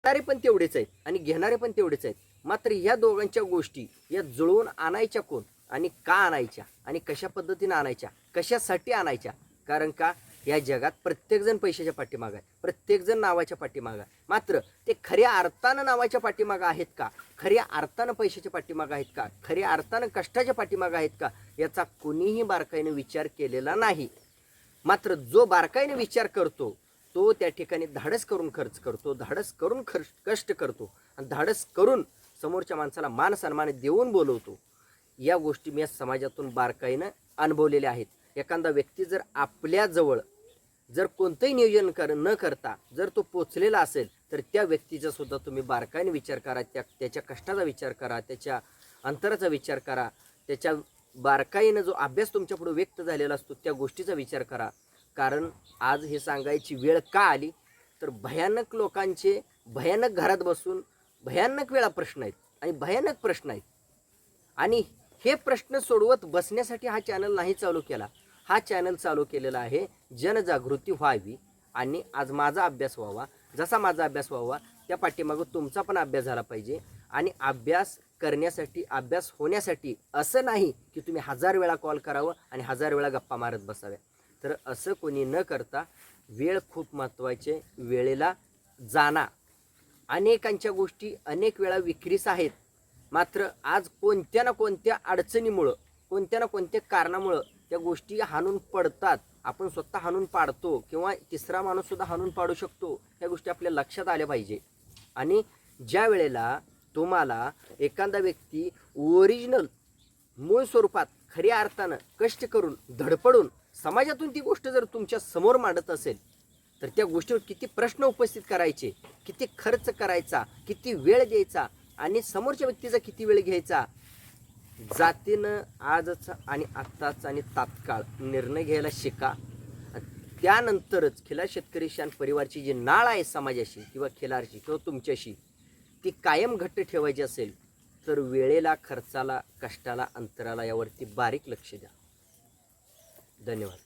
देणारे पण तेवढेच आहेत आणि घेणारे पण तेवढेच आहेत. मात्र ह्या दोघांच्या गोष्टी या जुळवून आणायच्या कोण आणि का आणायच्या आणि कशा पद्धतीने आणायच्या, कशासाठी आणायच्या? कारण का या जगात प्रत्येकजण पैशाच्या पाठीमागं आहे, प्रत्येकजण नावाच्या पाठीमागं आहे. मात्र ते खऱ्या अर्थानं नावाच्या पाठीमागं आहेत का, खऱ्या अर्थानं पैशाच्या पाठीमागं आहेत का, खऱ्या अर्थानं कष्टाच्या पाठीमागं आहेत का, याचा कोणीही बारकाईने विचार केलेला नाही. मात्र जो बारकाईने विचार करतो तो त्या ठिकाणी धाडस करून खर्च करतो, धाडस करून कष्ट करतो आणि धाडस करून समोरच्या माणसाला मान सन्मान देऊन बोलवतो. या गोष्टी मी समाजातून बारकाईनं अनुभवलेल्या आहेत. एखादा व्यक्ती जर आपल्याजवळ जर कोणतंही नियोजन न करता जर तो पोचलेला असेल तर त्या व्यक्तीचा सुद्धा तुम्ही बारकाईने विचार करा, त्याच्या कष्टाचा विचार करा, त्याच्या अंतराचा विचार करा, त्याच्या बारकाईनं जो अभ्यास तुमच्यापुढे व्यक्त झालेला असतो त्या गोष्टीचा विचार करा. कारण आज हे सांगायची वेळ का आली तर भयानक लोकांचे भयानक घरात बसून भयानक वेळा प्रश्न आहेत आणि भयानक प्रश्न आहेत आणि हे प्रश्न सोडवत बसण्यासाठी हा चॅनल नाही चालू केला. हा चॅनल चालू केलेला आहे जनजागृती व्हावी आणि आज माझा अभ्यास व्हावा. जसा माझा अभ्यास व्हावा त्या पाठीमागं तुमचा पण अभ्यास झाला पाहिजे. आणि अभ्यास करण्यासाठी अभ्यास होण्यासाठी असं नाही की तुम्ही 1000 वेळा कॉल करावं आणि 1000 वेळा गप्पा मारत बसाव्या. तर असं कोणी न करता वेळ खूप महत्त्वाचे, वेळेला जाणा. अनेकांच्या गोष्टी अनेक वेळा विक्रीस आहेत. मात्र आज कोणत्या ना कोणत्या अडचणीमुळं, कोणत्या ना कोणत्या कारणामुळं त्या गोष्टी हाणून पडतात. आपण स्वतः हाणून पाडतो किंवा तिसरा माणूससुद्धा हाणून पाडू शकतो. ह्या गोष्टी आपल्या लक्षात आल्या पाहिजे. आणि ज्या वेळेला तुम्हाला एखादा व्यक्ती ओरिजिनल मूळ स्वरूपात खऱ्या अर्थानं कष्ट करून धडपडून समाजातून ती गोष्ट जर तुमच्या समोर मांडत असेल तर त्या गोष्टीवर किती प्रश्न उपस्थित करायचे, किती खर्च करायचा, किती वेळ द्यायचा आणि समोरच्या व्यक्तीचा किती वेळ घ्यायचा. जातीनं आजचा आणि आत्ताच आणि तात्काळ निर्णय घ्यायला शिका. त्यानंतरच खिलार शेतकरी शान परिवारची जी नाळ आहे समाजाशी किंवा खिलारची किंवा तुमच्याशी ती कायम घट्ट ठेवायची असेल तर वेळेला, खर्चाला, कष्टाला, अंतराला यावरती बारीक लक्ष द्या. धन्यवाद.